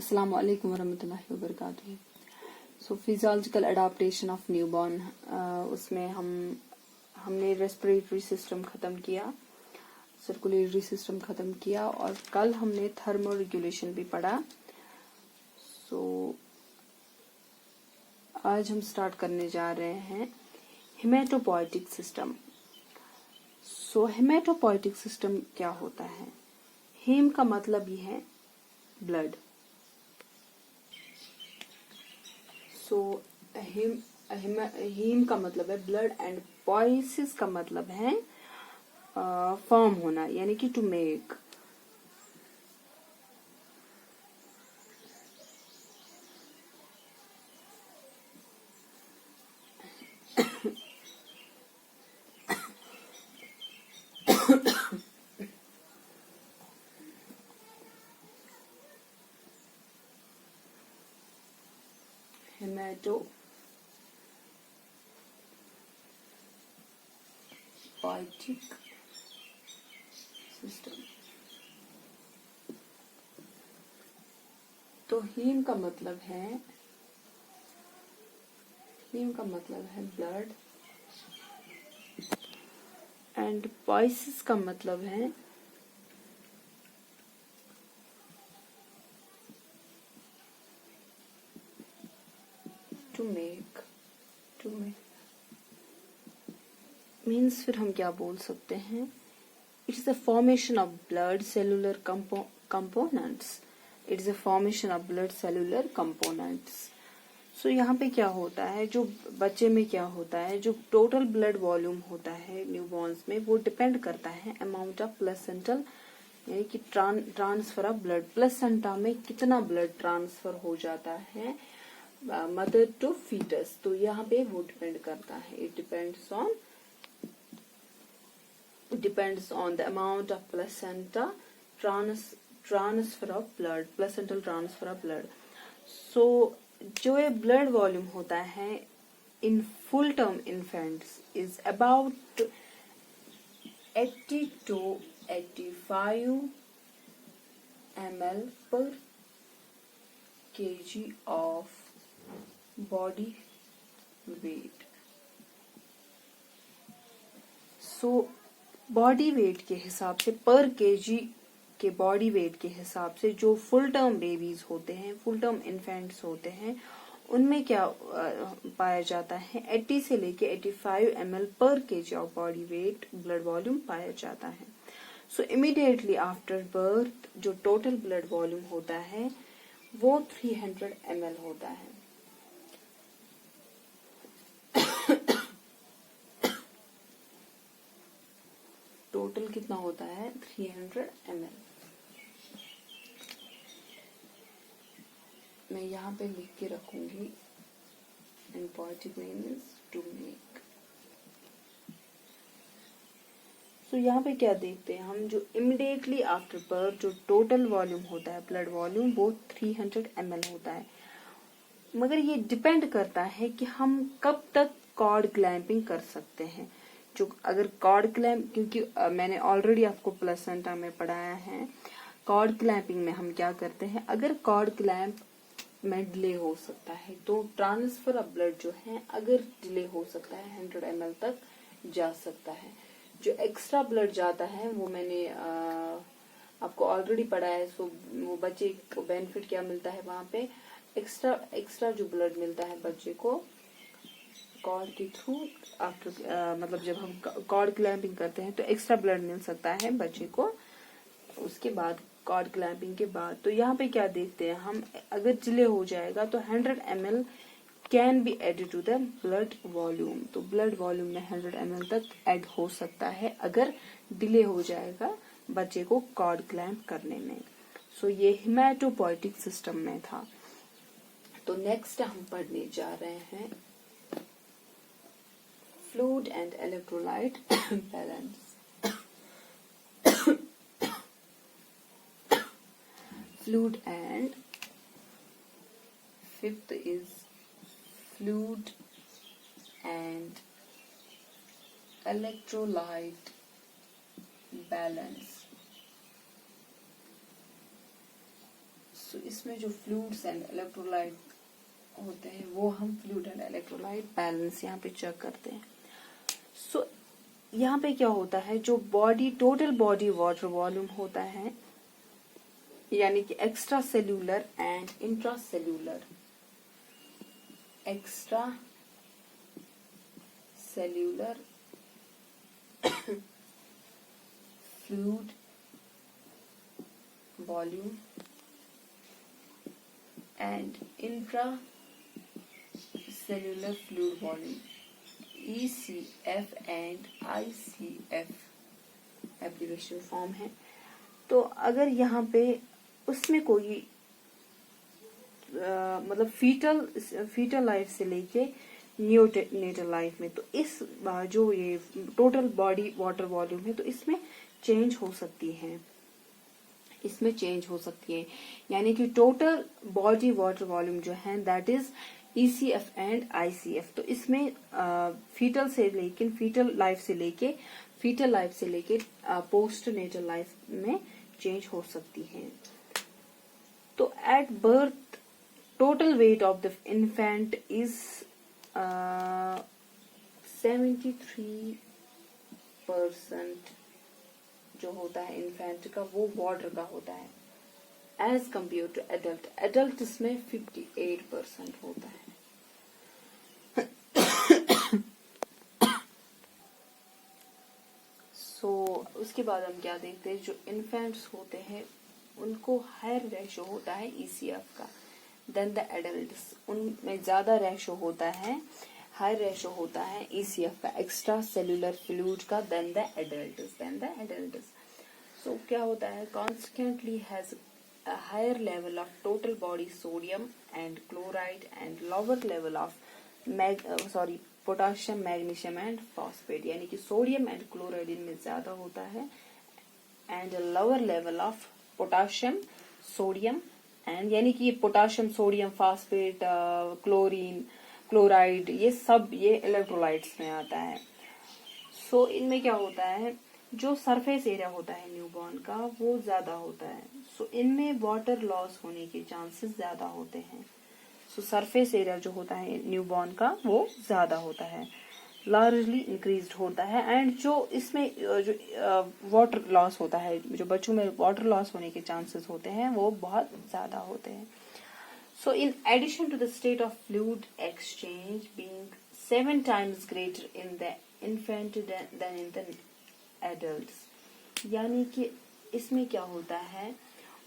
Assalamu alaikum warahmatullahi wabarakatuh। So physiological adaptation of newborn, उसमें हमने respiratory system खत्म किया, सर्कुलेटरी सिस्टम खत्म किया और कल हमने थर्मो रेगुलेशन भी पढ़ा। सो आज हम स्टार्ट करने जा रहे हैं हेमेटोपोएटिक सिस्टम। सो हेमेटोपोएटिक सिस्टम क्या होता है? हेम का मतलब ही है ब्लड। सो हीम का मतलब है ब्लड एंड पोइसिस का मतलब है फॉर्म होना, यानी कि टू मेक। Haematopoietic system. तो हीम का मतलब है ब्लड एंड पोइसिस का मतलब है टू मेक। मीन्स फिर हम क्या बोल सकते हैं? It is the formation of blood cellular components. It is the formation of blood cellular components. So यहाँ पे क्या होता है, जो बच्चे में क्या होता है, जो टोटल ब्लड वॉल्यूम होता है न्यूबॉर्न्स में, वो डिपेंड करता है अमाउंट ऑफ प्लेसेंटल, यानी कि ट्रांसफर ऑफ ब्लड। प्लेसेंटा में कितना ब्लड ट्रांसफर हो जाता है मदर टू फीटस, तो यहाँ पे वो डिपेंड करता है। It depends on the amount of placenta transfer of blood, placental transfer of blood. So जो ये ब्लड वॉल्यूम होता है in full term infants is about 80 to 85 ml per kg of body weight. So body weight के हिसाब से, पर KG के body weight के हिसाब से जो फुल टर्म बेबीज होते हैं, फुल टर्म इन्फेंट्स होते हैं, उनमें क्या पाया जाता है? 80 से लेके 85 ml पर KG of body weight blood volume पाया जाता है। सो इमीडिएटली आफ्टर बर्थ जो टोटल ब्लड वॉल्यूम होता है वो 300 ml होता है। टोटल कितना होता है? 300 ml। मैं यहाँ पे लिख के रखूंगी and poetic name is to make. So यहाँ पे क्या देखते हैं हम, जो इमिडिएटली आफ्टर बर्थ जो टोटल वॉल्यूम होता है ब्लड वॉल्यूम वो 300 ml होता है। मगर ये डिपेंड करता है कि हम कब तक कॉर्ड क्लैंपिंग कर सकते हैं। जो अगर कॉर्ड क्लैंप, क्योंकि मैंने ऑलरेडी आपको प्लेसेंटा में पढ़ाया है, कॉर्ड क्लैंपिंग में हम क्या करते हैं, अगर कॉर्ड क्लैंप में डिले हो सकता है तो ट्रांसफर ऑफ ब्लड जो है अगर डिले हो सकता है 100 ml तक जा सकता है। जो एक्स्ट्रा ब्लड जाता है वो मैंने आपको ऑलरेडी पढ़ाया है। सो वो बच्चे को बेनिफिट क्या मिलता है वहां पे? एक्स्ट्रा जो ब्लड मिलता है बच्चे को कॉर्ड के थ्रू, आफ्टर मतलब जब हम कॉर्ड क्लैंपिंग करते हैं तो एक्स्ट्रा ब्लड मिल सकता है बच्चे को उसके बाद, कॉर्ड क्लैंपिंग के बाद। तो यहाँ पे क्या देखते हैं हम, अगर डिले हो जाएगा तो 100 ml can be added to the blood volume. तो ब्लड वॉल्यूम में 100 ml तक ऐड हो सकता है अगर डिले हो जाएगा बच्चे को कॉर्ड क्लैंप करने में। सो ये हेमेटोपोएटिक सिस्टम में था। तो नेक्स्ट हम पढ़ने जा रहे हैं fluid and electrolyte balance. Fluid and fifth is fluid and electrolyte balance. सो इसमें जो फ्लूइड्स एंड इलेक्ट्रोलाइट होते हैं वो हम फ्लूइड एंड इलेक्ट्रोलाइट बैलेंस यहाँ पे चेक करते हैं। सो यहाँ पे क्या होता है, जो body total body water volume होता है यानी कि extra cellular and intra cellular, extra cellular fluid volume and intra cellular fluid volume, ECF and ICF abbreviation form है। तो अगर यहाँ पे उसमें कोई मतलब फीटल लाइफ से लेके नियोनेटल लाइफ में, तो इस जो ये टोटल बॉडी वाटर वॉल्यूम है तो इसमें चेंज हो सकती है, इसमें चेंज हो सकती है। यानी कि टोटल बॉडी वाटर वॉल्यूम जो है that is ECF and ICF। तो इसमें फीटल लाइफ से लेके पोस्ट नेटल लाइफ में चेंज हो सकती है। तो at birth total weight of the infant is 73% जो होता है इन्फेंट का वो वाटर का होता है as compare to adult. Adult इसमें 58% होता है। उसके बाद हम क्या देखते हैं, जो इन्फेंट्स होते हैं उनको हायर रेशो होता है ECF का देन द एडल्ट्स, उनमें ज्यादा रेशो होता है, हाई रेशो होता है ECF का, एक्स्ट्रा सेल्यूलर फ्लूइड का देन द एडल्ट्स। सो क्या होता है, consequently has a higher level of total body sodium and chloride and lower level of potassium, magnesium and phosphate, यानी कि सोडियम एंड क्लोराइड इनमें ज्यादा होता है and lower level of potassium, sodium and, यानी कि potassium, sodium, phosphate, chlorine, chloride, ये सब ये इलेक्ट्रोलाइट्स में आता है। सो इनमें क्या होता है, जो सरफेस एरिया होता है न्यूबॉर्न का वो ज्यादा होता है। सो इनमें वाटर लॉस होने के चांसेस ज्यादा होते हैं। सो सरफेस एरिया जो होता है न्यूबॉर्न का वो ज्यादा होता है, लार्जली इंक्रीज्ड होता है एंड जो इसमें जो वाटर लॉस होता है, जो बच्चों में वाटर लॉस होने के चांसेस होते हैं वो बहुत ज्यादा होते हैं। So in addition to the state of fluid exchange being 7 times greater in the infant than in the adults, यानी कि इसमें क्या होता है,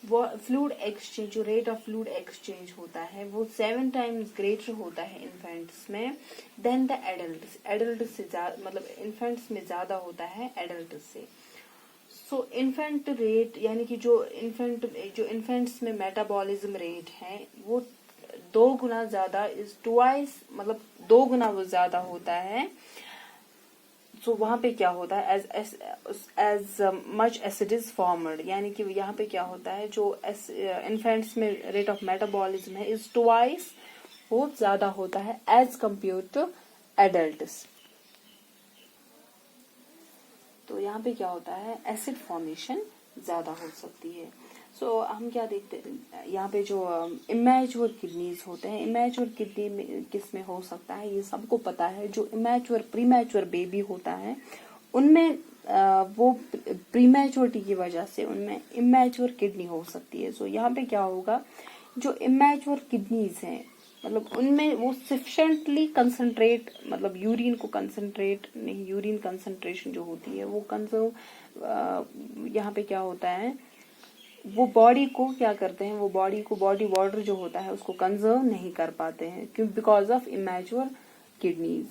वो फ्लूइड एक्सचेंज, जो रेट ऑफ फ्लूइड एक्सचेंज होता है वो 7 times ग्रेटर होता है इन्फेंट्स में देन द एडल्ट्स, एडल्ट से मतलब इन्फेंट्स में ज्यादा होता है एडल्ट से। सो इन्फेंट रेट, यानी कि जो इन्फेंट्स में मेटाबॉलिज्म रेट है वो 2 गुना ज्यादा, इज ट्वाइस, मतलब 2 गुना वो ज्यादा होता है। सो वहां पे क्या होता है, as much acid is formed, यानी कि यहाँ पे क्या होता है, जो इन्फेंट्स में रेट ऑफ मेटाबॉलिज्म है इज ट्वाइस, वो ज्यादा होता है एज कंपेयर टू एडल्ट्स। तो यहाँ पे क्या होता है, एसिड फॉर्मेशन ज्यादा हो सकती है। सो हम क्या देखते हैं, यहाँ पे जो इमैच्योर किडनीज होते हैं, इमैच्योर किडनी में किस में हो सकता है ये सबको पता है। जो इमैच्योर प्रीमैच्योर बेबी होता है उनमें वो प्रीमैच्योरिटी की वजह से उनमें इमैच्योर किडनी हो सकती है। सो यहाँ पे क्या होगा, जो इमैच्योर किडनीज हैं मतलब उनमें वो सफिशिएंटली कंसंट्रेट, मतलब यूरिन को कंसंट्रेट नहीं, यूरिन कंसंट्रेशन जो होती है वो कंजर्व, यहाँ पे क्या होता है, वो बॉडी को क्या करते हैं, वो बॉडी वाटर जो होता है उसको कंजर्व नहीं कर पाते हैं, क्यों, बिकॉज ऑफ इमैच्योर किडनीज।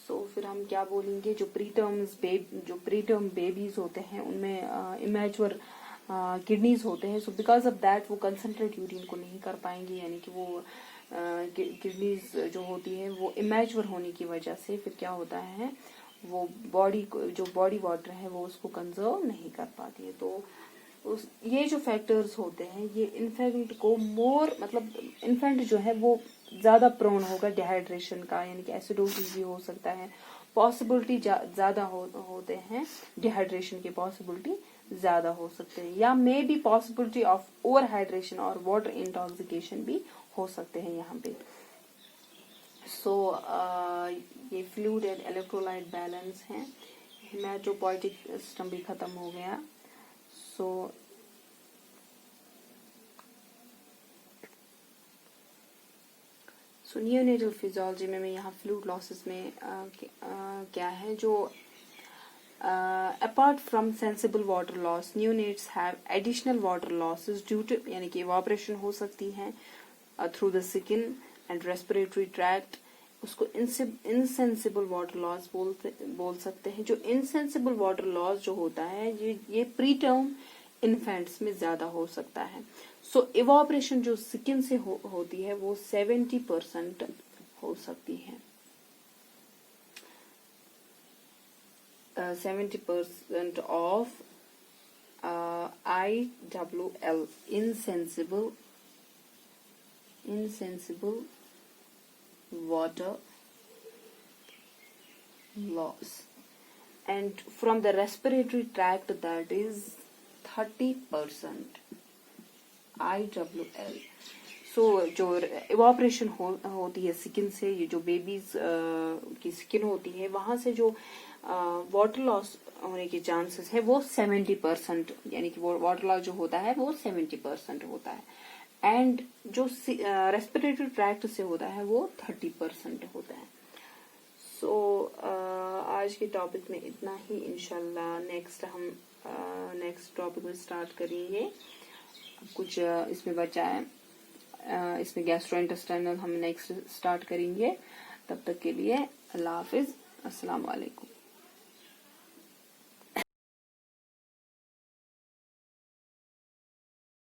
सो फिर हम क्या बोलेंगे, जो प्रीटर्म बेबीज होते हैं उनमें इमैच्योर किडनीज होते हैं। सो बिकॉज ऑफ दैट वो कंसंट्रेट यूरिन को नहीं कर पाएंगे, यानी कि वो किडनीज जो होती है वो इमैच्योर होने की वजह से फिर क्या होता है, वो जो बॉडी वाटर है वो उसको कंजर्व नहीं कर पाती है। तो ये जो फैक्टर्स होते हैं ये इन्फेंट को मतलब इन्फेंट जो है वो ज्यादा प्रोन होगा डिहाइड्रेशन का, यानी कि एसिडोसिस भी हो सकता है, पॉसिबिलिटी ज्यादा होते हैं, डिहाइड्रेशन की पॉसिबिलिटी ज्यादा हो सकते हैं, या may be possibility of over hydration और वाटर इंटॉक्सिकेशन भी हो सकते हैं यहाँ पे। सो ये फ्लूइड एंड इलेक्ट्रोलाइट बैलेंस है। हेमाटोपोइटिक सिस्टम भी खत्म हो गया। सो नियोनेटल फिजियोलॉजी में मैं यहाँ फ्लूइड लॉसेस में क्या है जो apart from sensible water loss, neonates have additional water losses due to यानी कि evaporation हो सकती है through the skin and respiratory tract। उसको insensible water loss बोल सकते हैं। जो insensible water loss जो होता है ये preterm infants में ज्यादा हो सकता है। So evaporation जो skin से होती है वो 70% हो सकती है। 70% of IWL insensible water loss, and from the respiratory tract that is 30% IWL। सो जो इवापोरेशन होती है स्किन से, ये जो बेबीज की स्किन होती है वहां से जो वाटर लॉस होने के चांसेस है वो 70%, यानी कि वो वाटर लॉस जो होता है वो 70% होता है, एंड जो रेस्पिरेटरी ट्रैक्ट से होता है वो 30% होता है। सो आज के टॉपिक में इतना ही। इंशाल्लाह नेक्स्ट टॉपिक में स्टार्ट करेंगे। कुछ इसमें बचा है, इसमें गैस्ट्रोइंटेस्टाइनल हम नेक्स्ट स्टार्ट करेंगे। तब तक के लिए अल्लाह हाफिज, अस्सलाम वालेकुम।